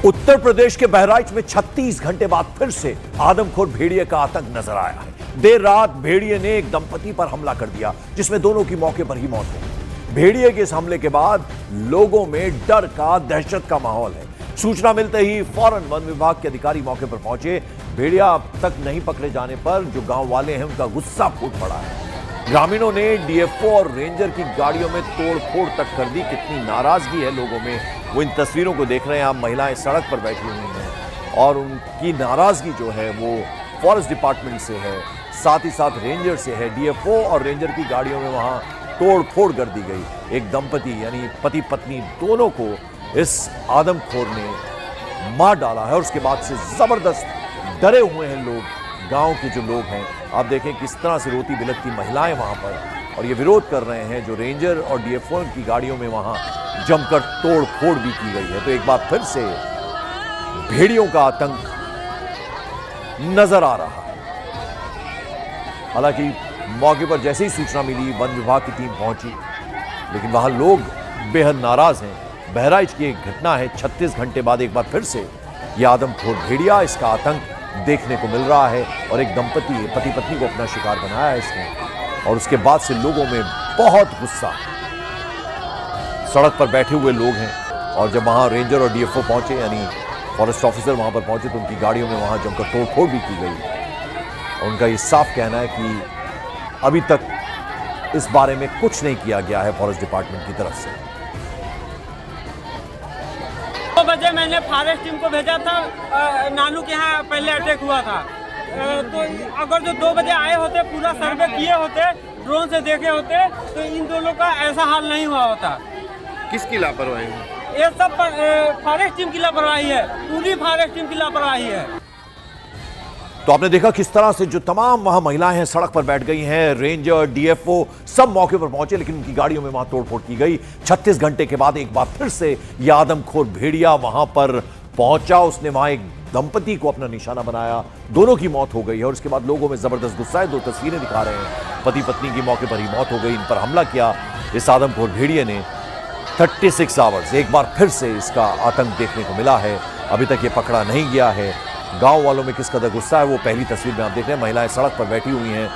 उत्तर प्रदेश के बहराइच में 36 घंटे बाद फिर से आदमखोर भेड़िए का आतंक नजर आया है। देर रात भेड़िए ने एक दंपति पर हमला कर दिया, जिसमें दोनों की मौके पर ही मौत हो गई। भेड़िए के इस हमले के बाद लोगों में डर का, दहशत का माहौल है। सूचना मिलते ही फौरन वन विभाग के अधिकारी मौके पर पहुंचे। भेड़िया अब तक नहीं पकड़े जाने पर जो गांव वाले हैं उनका गुस्सा फूट पड़ा है। ग्रामीणों ने डीएफओ और रेंजर की गाड़ियों में तोड़फोड़ तक कर दी। कितनी नाराजगी है लोगों में, वो इन तस्वीरों को देख रहे हैं आप। महिलाएं सड़क पर बैठी हुई हैं और उनकी नाराजगी जो है वो फॉरेस्ट डिपार्टमेंट से है, साथ ही साथ रेंजर से है। डीएफओ और रेंजर की गाड़ियों में वहां तोड़फोड़ कर दी गई। एक दंपति यानी पति पत्नी दोनों को इस आदमखोर ने मार डाला है और उसके बाद से जबरदस्त डरे हुए हैं लोग, गांव के जो लोग हैं। आप देखें किस तरह से रोती बिलखती महिलाएं वहां पर, और ये विरोध कर रहे हैं। जो रेंजर और डीएफओ की गाड़ियों में वहां जमकर तोड़फोड़ भी की गई है। तो एक बार फिर से भेड़ियों का आतंक नजर आ रहा है। हालांकि मौके पर जैसे ही सूचना मिली वन विभाग की टीम पहुंची, लेकिन वहां लोग बेहद नाराज हैं। बहराइच की एक घटना है, 36 घंटे बाद एक बार फिर से यह आदमखोर भेड़िया, इसका आतंक देखने को मिल रहा है। और एक दंपति पति पत्नी को अपना शिकार बनाया है इसने, और उसके बाद से लोगों में बहुत गुस्सा। सड़क पर बैठे हुए लोग हैं, और जब वहां रेंजर और डीएफओ पहुंचे यानी फॉरेस्ट ऑफिसर वहां पर पहुंचे तो उनकी गाड़ियों में वहां जमकर तोड़फोड़ भी की गई। और उनका ये साफ कहना है कि अभी तक इस बारे में कुछ नहीं किया गया है फॉरेस्ट डिपार्टमेंट की तरफ से। 2 बजे मैंने फॉरेस्ट टीम को भेजा था। नानू के यहाँ पहले अटैक हुआ था, तो अगर जो 2 बजे आए होते, पूरा सर्वे किए होते, ड्रोन से देखे होते, तो इन दोनों का ऐसा हाल नहीं हुआ होता। किसकी लापरवाही है? ये सब फॉरेस्ट टीम की लापरवाही है, पूरी फॉरेस्ट टीम की लापरवाही है। तो आपने देखा किस तरह से जो तमाम वहां महिलाएं हैं सड़क पर बैठ गई हैं। रेंजर, डीएफओ सब मौके पर पहुंचे, लेकिन उनकी गाड़ियों में वहां तोड़फोड़ की गई। 36 घंटे के बाद एक बार फिर से यह आदमखोर भेड़िया वहां पर पहुंचा। उसने वहां एक दंपति को अपना निशाना बनाया, दोनों की मौत हो गई है। और उसके बाद लोगों में जबरदस्त गुस्सा है। 2 तस्वीरें दिखा रहे हैं, पति पत्नी की मौके पर ही मौत हो गई। इन पर हमला किया इस आदमखोर भेड़िए ने। 36 आवर्स एक बार फिर से इसका आतंक देखने को मिला है। अभी तक ये पकड़ा नहीं गया है। गांव वालों में किस कदर गुस्सा है वो पहली तस्वीर में आप देख रहे हैं। महिलाएं सड़क पर बैठी हुई हैं,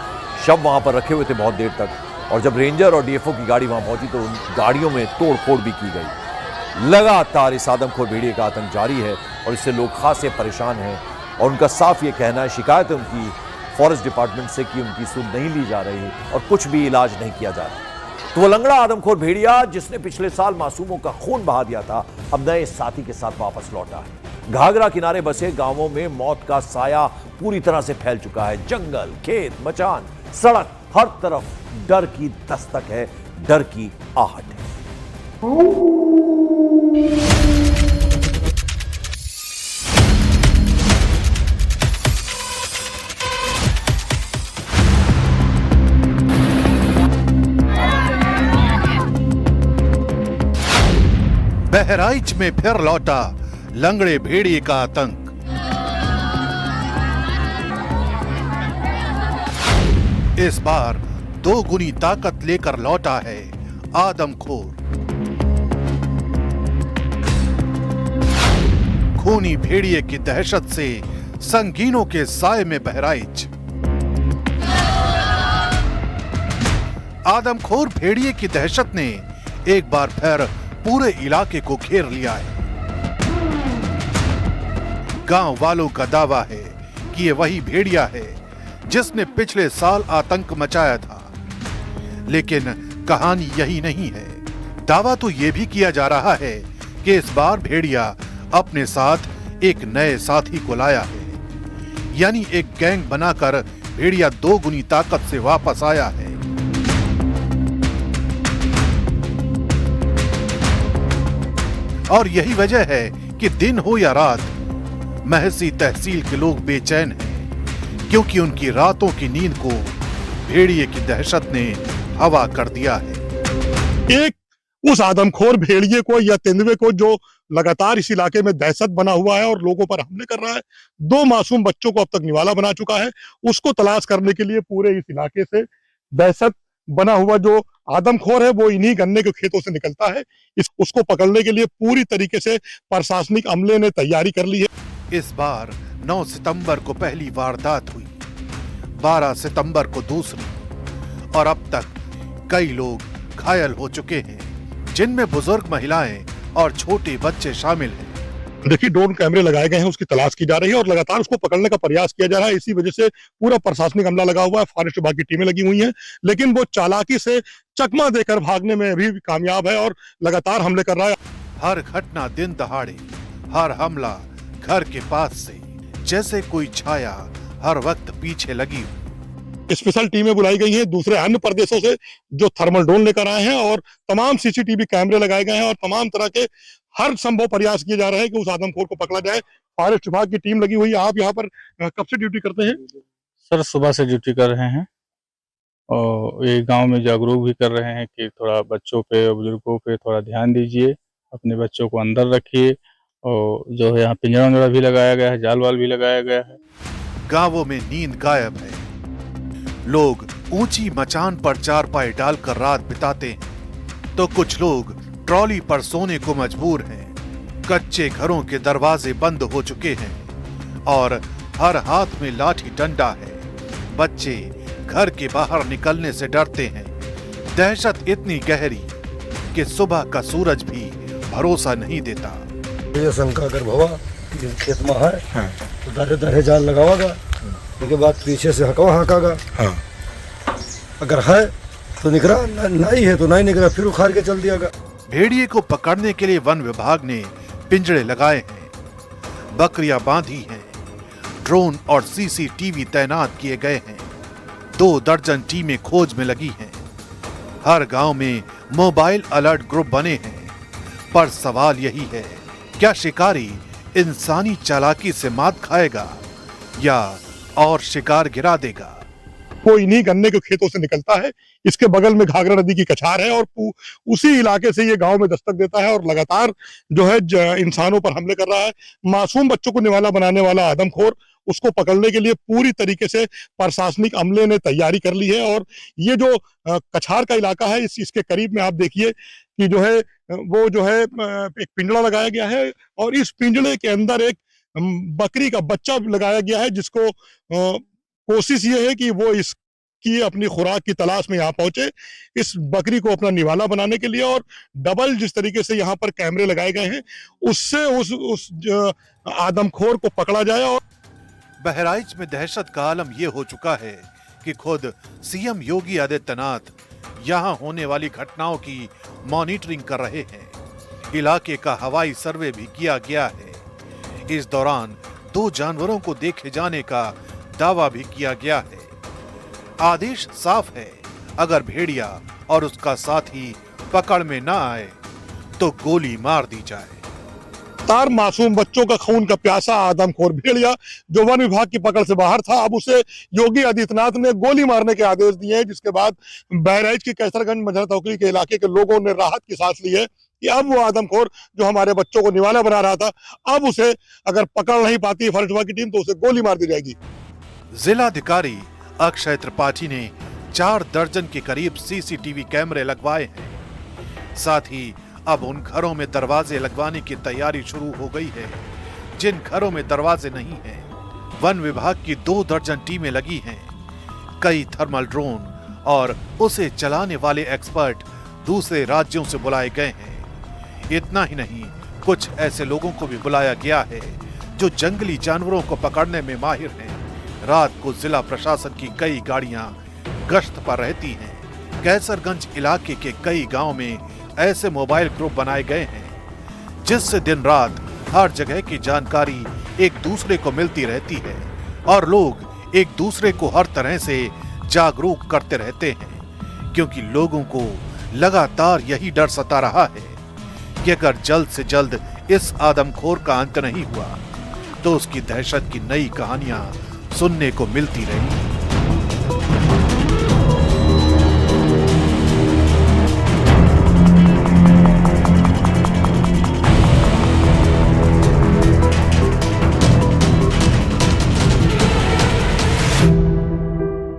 शव वहां पर रखे हुए थे बहुत देर तक। और जब रेंजर और डीएफओ की गाड़ी वहां पहुंची तो उन गाड़ियों में तोड़फोड़ भी की गई। लगातार इस आदमखोर भेड़िए का आतंक जारी है और इससे लोग खासे परेशान हैं। और उनका साफ ये कहना है, शिकायत है उनकी फॉरेस्ट डिपार्टमेंट से कि उनकी सुध नहीं ली जा रही और कुछ भी इलाज नहीं किया जा रहा। तो वो लंगड़ा आदमखोर भेड़िया जिसने पिछले साल मासूमों का खून बहा दिया था, अब नए साथी के साथ वापस लौटा है। घाघरा किनारे बसे गांवों में मौत का साया पूरी तरह से फैल चुका है। जंगल, खेत, मचान, सड़क, हर तरफ डर की दस्तक है, डर की आहट है। बहराइच में फिर लौटा लंगड़े भेड़िए का आतंक। इस बार 2 गुनी ताकत लेकर लौटा है आदमखोर। खूनी भेड़िए की दहशत से संगीनों के साए में बहराइच। आदमखोर भेड़िए की दहशत ने एक बार फिर पूरे इलाके को घेर लिया है। गांव वालों का दावा है कि ये वही भेड़िया है जिसने पिछले साल आतंक मचाया था। लेकिन कहानी यही नहीं है। दावा तो ये भी किया जा रहा है कि इस बार भेड़िया अपने साथ एक नए साथी को लाया है, यानी एक गैंग बनाकर भेड़िया 2 गुनी ताकत से वापस आया है। और यही वजह है कि दिन हो या रात महसी तहसील के लोग बेचैन हैं, क्योंकि उनकी रातों की नींद को भेड़िए की दहशत ने हवा कर दिया है। एक उस आदमखोर भेड़िए को या तेंदुए को जो लगातार इस इलाके में दहशत बना हुआ है और लोगों पर हमले कर रहा है, 2 मासूम बच्चों को अब तक निवाला बना चुका है, उसको तलाश करने के लिए पूरे इस इलाके से दहशत बना हुआ जो आदमखोर है वो इन्हीं गन्ने के खेतों से निकलता है। उसको पकड़ने के लिए पूरी तरीके से प्रशासनिक अमले ने तैयारी कर ली है। इस बार 9 सितंबर को पहली वारदात हुई, 12 सितंबर को दूसरी, और अब तक कई लोग घायल हो चुके हैं, जिनमें बुजुर्ग महिलाएं और छोटे बच्चे शामिल हैं। देखिए, ड्रोन कैमरे लगाए गए हैं, उसकी तलाश की जा रही है और लगातार उसको पकड़ने का प्रयास किया जा रहा है। इसी वजह से पूरा प्रशासनिक अमला लगा हुआ है, फॉरेस्ट विभाग की टीमें लगी हुई हैं, लेकिन वो चालाकी से चकमा देकर भागने में भी कामयाब है और लगातार हमले कर रहा है। हर घटना दिन दहाड़े, हर हमला घर के पास से, जैसे कोई छाया हर वक्त पीछे लगी हो। स्पेशल टीमें बुलाई गई हैं दूसरे अन्य प्रदेशों से, जो थर्मल ड्रोन लेकर आए हैं, और तमाम सीसीटीवी कैमरे लगाए गए हैं और तमाम तरह के हर संभव प्रयास किए जा रहे हैं कि उस आदमखोर को पकड़ा जाए। फॉरेस्ट विभाग की टीम लगी हुई है। आप यहाँ पर कब से ड्यूटी करते हैं? सर, सुबह से ड्यूटी कर रहे हैं और ये गांव में जागरूक भी कर रहे हैं कि थोड़ा बच्चों पे और बुजुर्गों पे थोड़ा ध्यान दीजिए, अपने बच्चों को अंदर रखिए, और जो है यहाँ पिंजरा भी लगाया गया है, जाल वाल भी लगाया गया है। गांवों में नींद गायब है, लोग ऊंची मचान पर चारपाई डालकर रात बिताते हैं, तो कुछ लोग ट्रॉली पर सोने को मजबूर हैं। कच्चे घरों के दरवाजे बंद हो चुके हैं और हर हाथ में लाठी डंडा है। बच्चे घर के बाहर निकलने से डरते हैं। दहशत इतनी गहरी कि सुबह का सूरज भी भरोसा नहीं देता। ये शंका अगर भवा खेत में है तो दारे दारे जाल लगावागा, उसके बाद पीछे से हकवा हाँकागा। अगर है तो निकला, नहीं है तो नहीं निकला, फिर उखाड़ के चल दियागा। भेड़िए को पकड़ने के लिए वन विभाग ने पिंजरे लगाए हैं, बकरियां बांधी हैं, ड्रोन और सीसीटीवी तैनात किए गए हैं। 2 दर्जन टीमें खोज में लगी हैं। हर गांव में मोबाइल अलर्ट ग्रुप बने हैं। पर सवाल यही है, क्या शिकारी इंसानी चालाकी से मात खाएगा या और शिकार गिरा देगा? वो इन्हीं गन्ने के खेतों से निकलता है। इसके बगल में घाघरा नदी की कछार है और उसी इलाके से ये गांव में दस्तक देता है और लगातार जो है इंसानों पर हमले कर रहा है। मासूम बच्चों को निवाला बनाने वाला आदमखोर, उसको पकड़ने के लिए पूरी तरीके से प्रशासनिक अमले ने तैयारी कर ली है। और ये जो कछार का इलाका है, इसके करीब में आप देखिए कि जो है वो जो है एक पिंजड़ा लगाया गया है और इस पिंजड़े के अंदर एक बकरी का बच्चा लगाया गया है, जिसको कोशिश ये है कि वो इसकी अपनी खुराक की तलाश में यहाँ पहुंचे, इस बकरी को अपना निवाला बनाने के लिए। और डबल जिस तरीके से यहाँ पर कैमरे लगाए गए हैं, उससे उस आदमखोर को पकड़ा जाए। और बहराइच में दहशत का आलम यह हो चुका है कि खुद सीएम योगी आदित्यनाथ यहां होने वाली घटनाओं की मॉनिटरिंग कर रहे हैं। इलाके का हवाई सर्वे भी किया गया है। इस दौरान 2 जानवरों को देखे जाने का दावा भी किया गया है। आदेश साफ है, अगर भेड़िया और उसका साथी पकड़ में ना आए तो गोली मार दी जाए। तार मासूम बच्चों का खून का प्यासा आदमखोर भेड़िया जो वन विभाग की पकड़ से बाहर था, अब उसे योगी आदित्यनाथ ने गोली मारने के आदेश दिए हैं, जिसके बाद बहराइच की कैसरगंज मजरा तोकरी के इलाके के लोगों ने राहत की सांस ली है कि अब वो आदमखोर जो हमारे बच्चों को निवाला बना रहा था, अब उसे अगर पकड़ नहीं पाती है फॉरेस्ट विभाग की टीम तो उसे गोली मार दी जाएगी। जिलाधिकारी अक्षय त्रिपाठी ने 4 दर्जन के करीब सीसीटीवी कैमरे लगवाए हैं। साथ ही अब उन घरों में दरवाजे लगवाने की तैयारी शुरू हो गई है जिन घरों में दरवाजे नहीं हैं। वन विभाग की 2 दर्जन टीमें लगी हैं। कई थर्मल ड्रोन और उसे चलाने वाले एक्सपर्ट दूसरे राज्यों से बुलाए गए हैं। इतना ही नहीं, कुछ ऐसे लोगों को भी बुलाया गया है जो जंगली जानवरों को पकड़ने में माहिर हैं। रात को जिला प्रशासन की कई गाड़ियां गश्त पर रहती हैं। कैसरगंज इलाके के कई गांव में ऐसे मोबाइल ग्रुप बनाए गए हैं जिससे दिन रात हर जगह की जानकारी एक दूसरे को मिलती रहती है और लोग एक दूसरे को हर तरह से जागरूक करते रहते हैं, क्योंकि लोगों को लगातार यही डर सता रहा है कि अगर जल्द से जल्द इस आदमखोर का अंत नहीं हुआ तो उसकी दहशत की नई कहानियां सुनने को मिलती रहेंगी।